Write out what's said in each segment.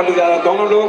करने जा रहा है दोनों लोग।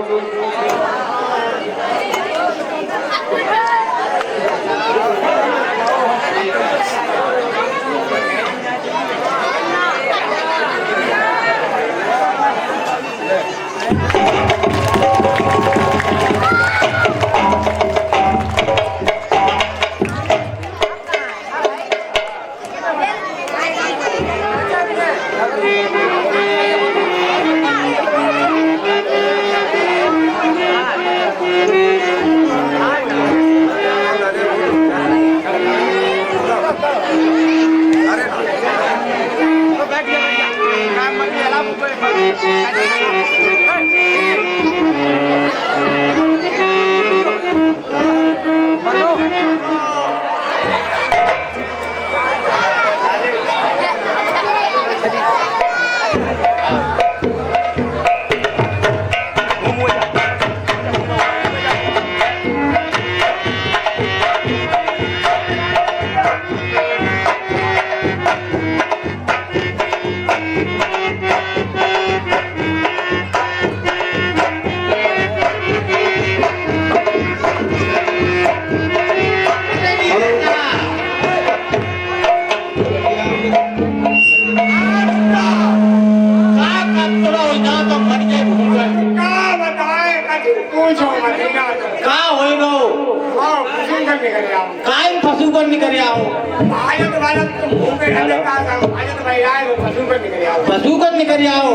बसूकर निकल आओ।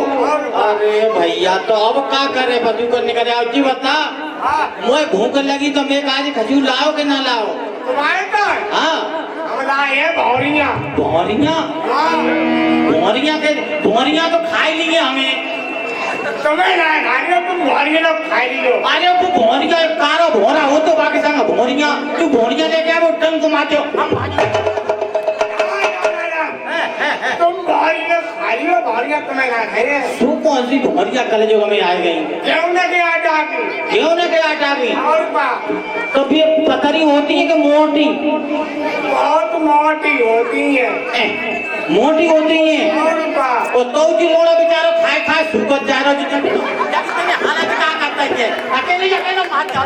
अरे भैया तो अब क्या करे बसूकर निकल आओ जी बता। मुझे भूख लगी तो मैं आज खजूर लाओ के ना लाओ। भौरिया भौरिया तो खाई लिए हमें। तुम्हें ना खाई तुम भौरिया लोग खाई लियो। अरे वो भौरिया कारो भौरा हो तो बाकी संग भौरिया तू भौरिया लेके आ वो टंग को मारते हो। तुम भौरिया खाई लियो भौरिया तुम्हें ना खाई। तू कौन सी भौरिया कल जो हमें आ गई क्यों न के आटा की और तो भी पतरी होती है कि मोटी? बहुत मोटी होती है। मोटी होती है और तो जी लोड़ा बेचारा खाए खाए सुकत जा रहा है। हालांकि क्या करता है अकेले मार जा।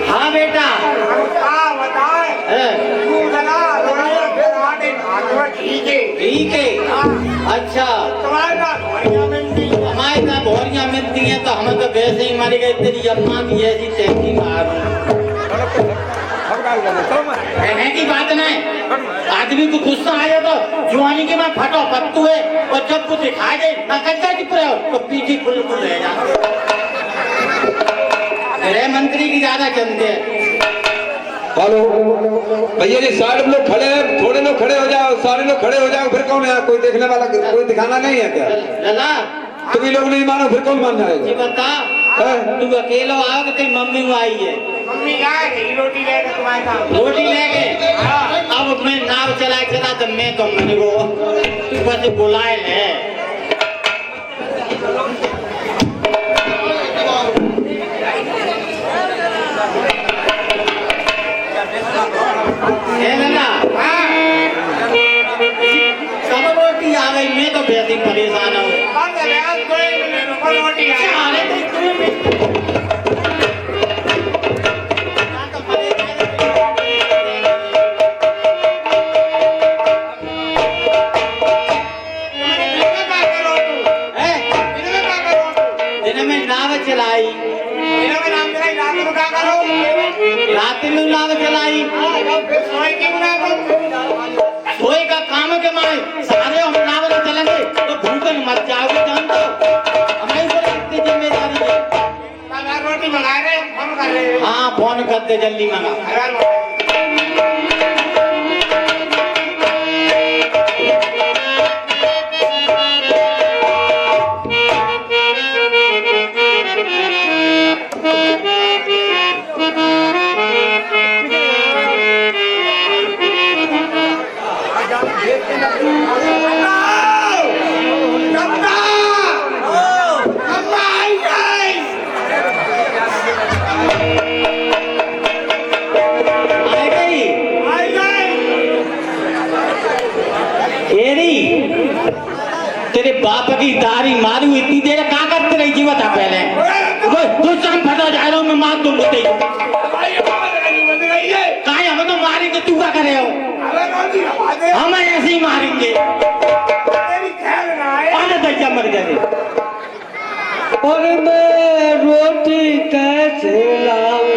हाँ बेटा ठीक है। अच्छा हमारे यहाँ भौरिया मिलती हैं तो हमें तो वैसे ही मारी गई तेरी अम्मा की ऐसी टैक्सी मारूं कहने की बात नहीं। आदमी को गुस्सा आया तो जुआनी के मैं फटो पत्तू है और जब कुछ दिखाई दे ना कच्चा चुप रहे हो तो पीछे फुल रह जा। गृह मंत्री की ज्यादा चलते हैं। हेलो भैया जी सारे लोग खड़े हैं, थोड़े लोग खड़े हो जाओ, सारे लोग खड़े हो जाओ। फिर कौन है? कोई देखने वाला कोई दिखाना नहीं है क्या? लला तुम ही लोग नहीं मानो फिर कौन मान जाएगा? जी बता तू अकेला आओ कि तेरी मम्मी वो आई है? मम्मी आएगी रोटी लेके तुम्हारे साथ। रोटी लेके अब मैं नाव चला तो मैं तो मैंने वो तू बस बुलाए ले। सब रोटी आ गई मैं तो बेहद ही परेशान हूँ। रोटी दिन में नाव चलाई रात में नाव चलाई सोए का काम के मारे सारे हम नाव में चलेंगे तो भूखन मर जाओगे जान दो हमारे ऊपर कितनी जिम्मेदारी है। रोटी मंगा रहे हम कर रहे। हाँ फोन करते जल्दी मंगा। बाप की दाढ़ी मारू इतनी देर का करते रही जीवत था पहले तू शाम फटा जा रहा हूँ मैं मार दूँ मुझे भाई बंद गई है काहे हमें तो मारेंगे तू क्या करे हो अबे कौन सी आवाज है हमें ऐसे ही मारेंगे तेरी खैर ना है अरे दैया मर गए और मैं रोटी कैसे लाऊं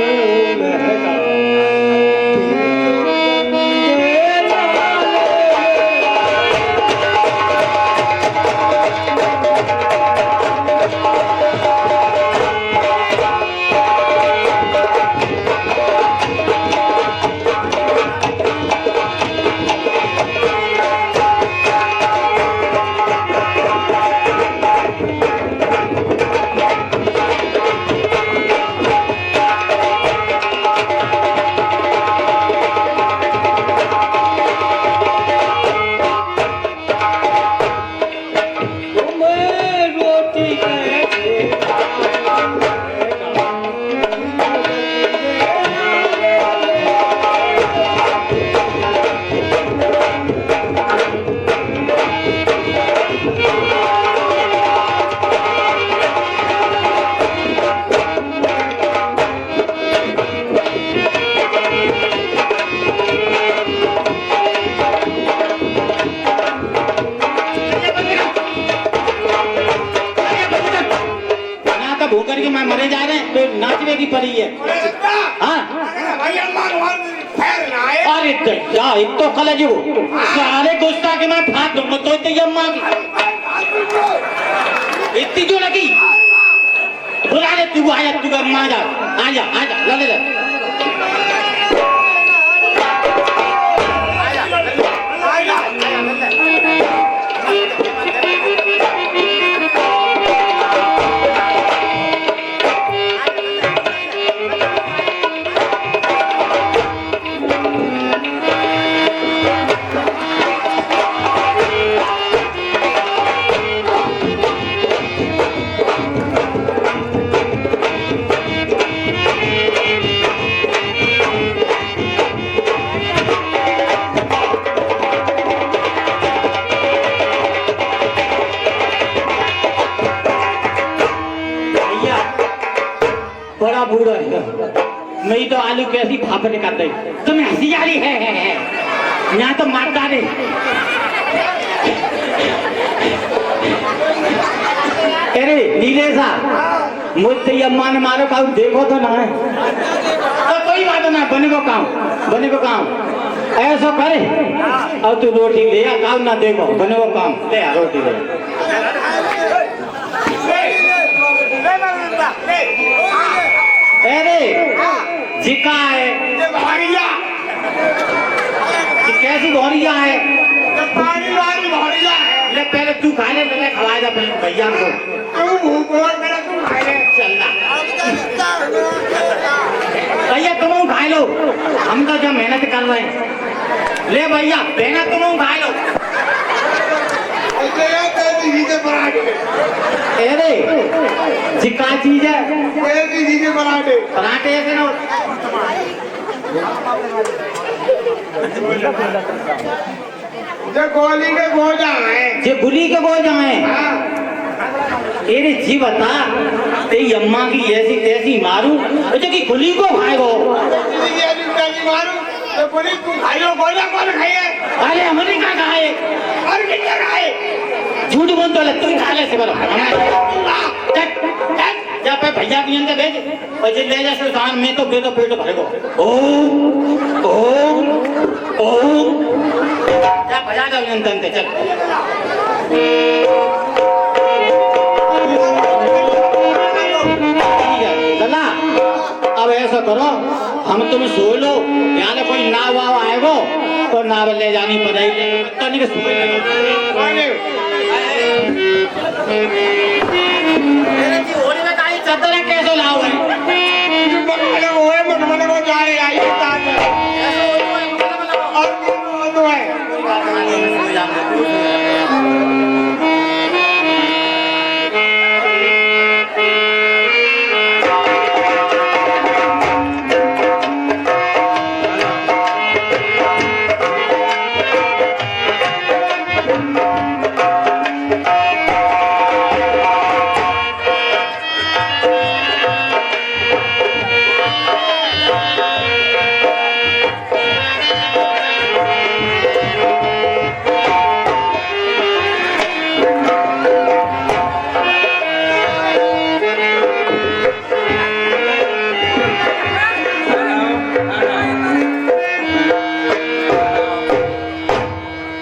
भूकर के मैं मरे जा रहे हैं तो नाचने की पड़ी है हाँ भाई अम्मा खैर ना है अरे दैया एक तो कलज हो सारे गुस्सा के मैं फाड़ दूंगा तो इतनी अम्मा की इतनी जो लगी बुला ले तू आया तू अम्मा आजा ला ले बड़ा बूढ़ा है मैं तो आलू कैसी फाफट कर दे तुम्हें हंसी आ रही है यहाँ तो मारता रे अरे नीले साहब मुझसे ये अम्मा ने मारो का देखो तो ना है तो कोई बात ना बने को काम ऐसा करे और तू रोटी ले आ काम ना देखो बने को काम ले आ रोटी ले अरे जिका है कैसी भौरिया है पानी वाली भौरिया है ले पहले तू खा ले मैंने खवाया था भैया को तू भूख और मेरा तू खाए ले चलना भैया तुम खा लो हम तो जो मेहनत कर रहे हैं ले भैया बहना तुम खा लो अरे जिका चीज है पराठे ऐसे ना जो गोली के गोजा है जो गुली के बोझ जाए अरे जी बता तेरी अम्मा की ऐसी तैसी मारू जो कि गुली को खाएगो मारू तो गोली तू खाई लो गोजा कौन खाए अरे हमने क्या खाए और कितना खाए झूठ बोल तो तू खा ले से बोलो जा पे भैया की अंदर भेज और जे ले जा सुल्तान में तो बेटो पेट भरेगो ओम ओम ओम जा भजा दो अंदर चल लला अब ऐसा करो हम तुम सो लो यहाँ कोई नाव वाव आएगो तो नाव ले जानी पड़ेगी तो नहीं होली में काई चादर कैसे लाओ है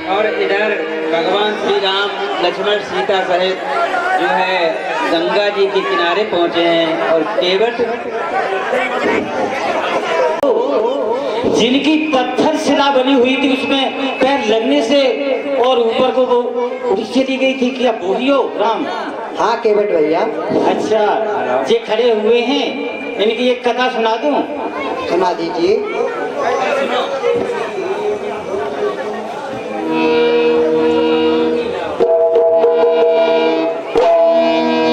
और इधर भगवान श्री राम लक्ष्मण सीता सहित जो है गंगा जी के किनारे पहुंचे हैं और केवट जिनकी पत्थर शिला बनी हुई थी उसमें पैर लगने से और ऊपर को वो उड़ चली गई थी। क्या बोलियो राम? हाँ केवट भैया अच्छा, ये खड़े हुए हैं, इनकी एक कथा सुना दूं? सुना दीजिए।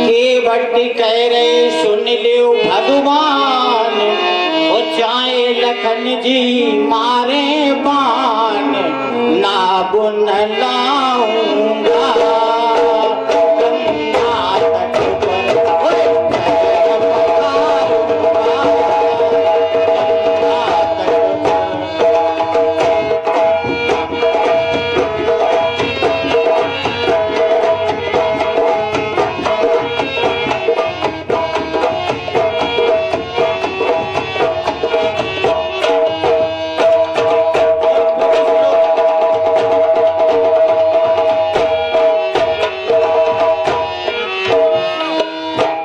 केवट कह रहे सुन लियो भगवान, वो चाहे लखन जी मारे बाण, ना बुन लाऊंगा गंगा तट पर, पैर पखारूंगा गंगा तट पर।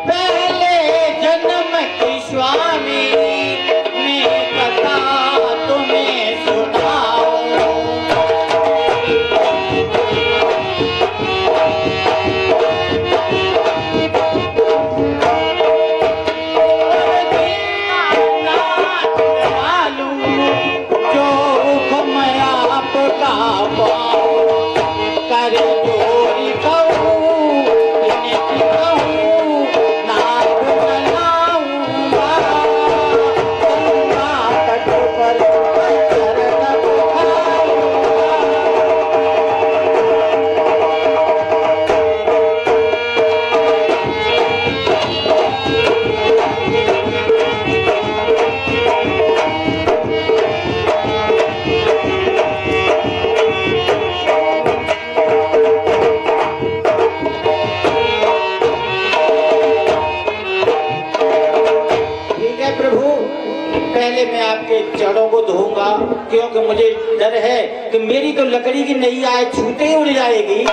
पहले जन्म की स्वामी मैं कथा तुम्हें सुनाऊं। जो हुक्म आपका पाऊं, कर जोरी कहूं, विनती कहूं, नाम बनाऊंगा गंगा तट पर चरण पखारूंगा। ठीक है प्रभु, पहले मैं आपके चरणों को धोऊंगा, क्योंकि मुझे डर है कि मेरी तो लकड़ी की नैया है, छूते ही उड़ जाएगी।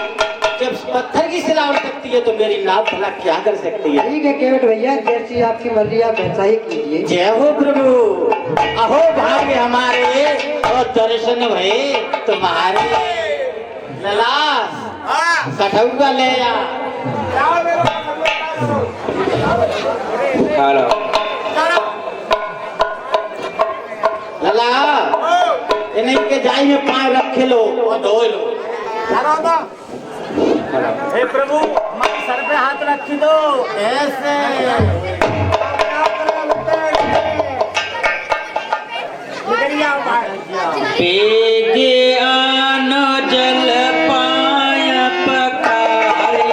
जब पत्थर की शिला उड़ सकती है तो मेरी नाव भला क्या कर सकती है? ठीक है केवट भैया, जैसी आपकी मर्जी आप वैसा ही कीजिए। जय हो प्रभु, अहो भाग्य हमारे और दर्शन भये तुम्हारे। ललास कठौआ ले जा। हेलो लला इन्हीं के जाई में पाँव रखे लो और धो लो। हे प्रभु, हमारे सर पे हाथ रखी दो ऐसे। बेगे आनो जल पाय पखारी,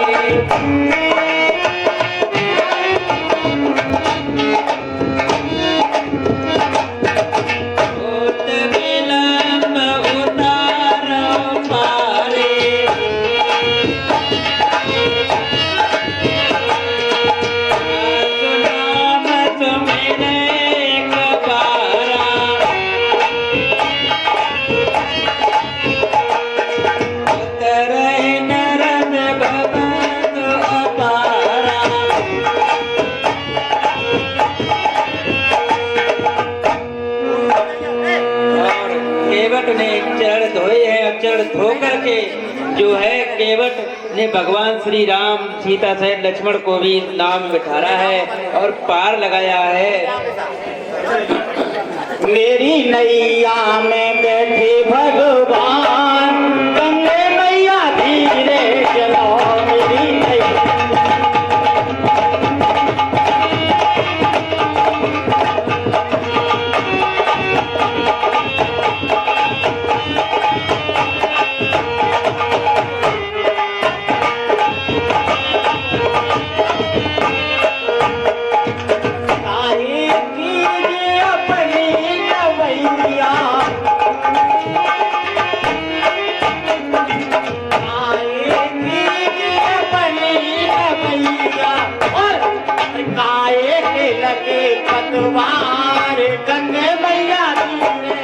होत विलंब उतारो पारे, सुनाम सुमिरे कबारा, तरह नरन भवन अपारा। और केवट ने चरण धोए हैं और चरण धो करके जो है केवट ने भगवान श्री राम सीता सहित लक्ष्मण को भी नाव में बिठारा है और पार लगाया है। मेरी नैया में बैठे भगवान, गंगे मैया धीरे चलाओ मेरी नैया। काहे कीजिए अपनी नवैया, काहे कीजिए अपनी नवैया, और काहे के लगे पतवार गंगे मैया धीरे।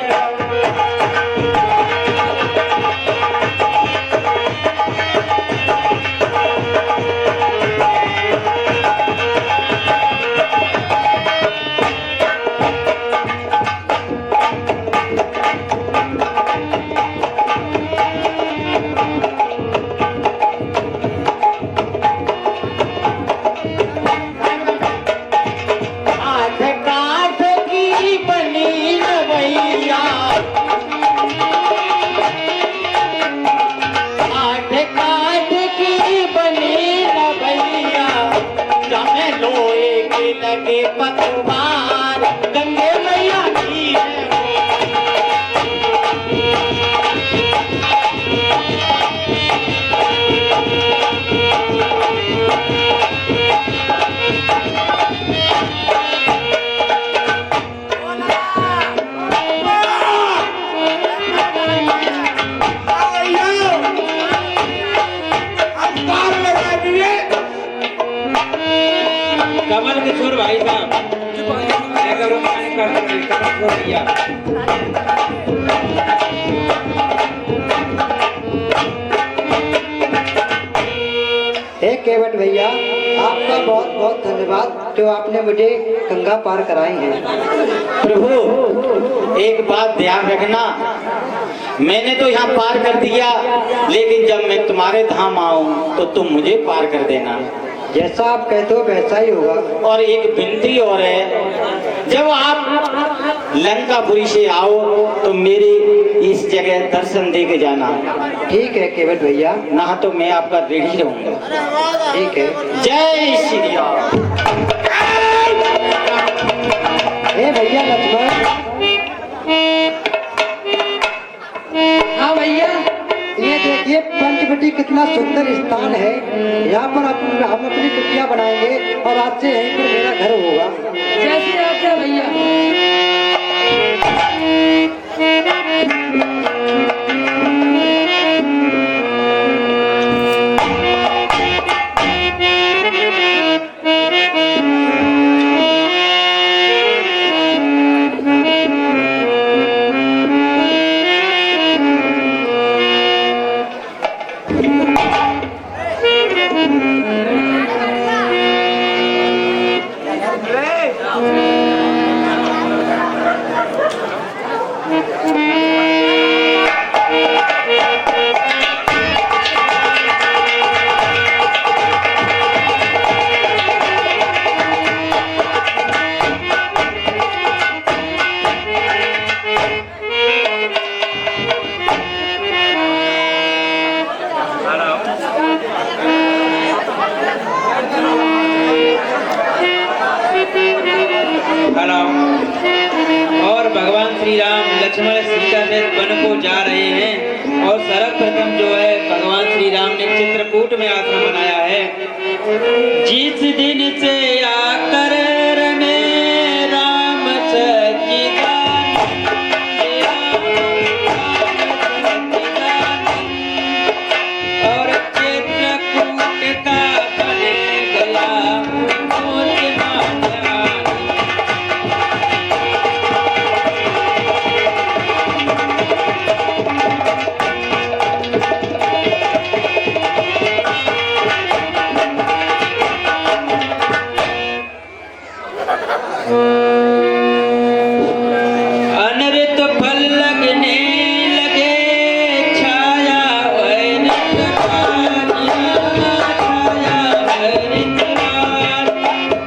के पतवार गंगे मैया की है वो। कमल किशोर भाई साहब कमल किशोर भैया हे केवट भैया, आपका बहुत बहुत धन्यवाद जो आपने मुझे गंगा पार कराई है। प्रभु एक बात ध्यान रखना, मैंने तो यहाँ पार कर दिया, लेकिन जब मैं तुम्हारे धाम आऊं तो तुम मुझे पार कर देना। जैसा आप कहते हो वैसा ही होगा। और एक विनती और है, जब आप लंकापुरी से आओ तो मेरे इस जगह दर्शन दे के जाना। ठीक है केवट भैया। ना तो मैं आपका रेडी रहूंगा। ठीक है। जय श्री राम। हे भैया लक्ष्मण। हाँ भैया, ये देखिए पंचवटी कितना सुंदर स्थान है। यहाँ पर हम अपनी कुटिया बनाएंगे और आज से यहीं पर मेरा घर होगा। जैसी आज्ञा भैया। और भगवान श्री राम लक्ष्मण सीता से वन को जा रहे हैं और सर्वप्रथम जो है भगवान श्री राम ने चित्रकूट में आश्रम बनाया है। जिस दिन से आकर रमे राम सच्चिदानंद, और चित्रकूट का बन गया मूर्ति माता। अनृत फल लगने लगे छाया अनृत छाया अनृत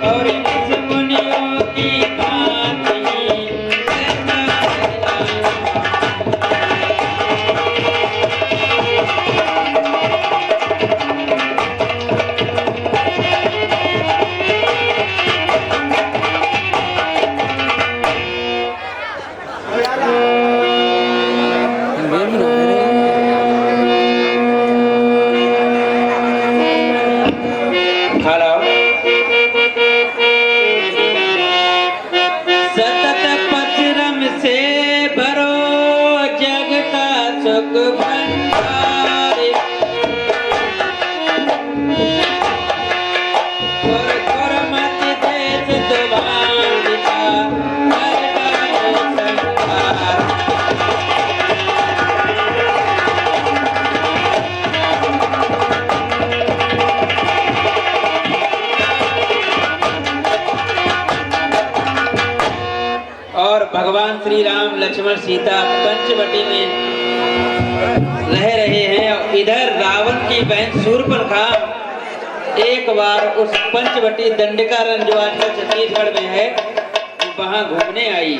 और इस मुनियों की भांति सतत पचरम से भरो जग का सुख भंडार, और गुरमति देश दुभान का कर डालो संहार। और भगवान श्री राम लक्ष्मण सीता पंचवटी में रह रहे हैं। इधर रावण की बहन शूर्पणखा एक बार उस पंचवटी दंडिका रन जो आजकल छत्तीसगढ़ में है वहां घूमने आई।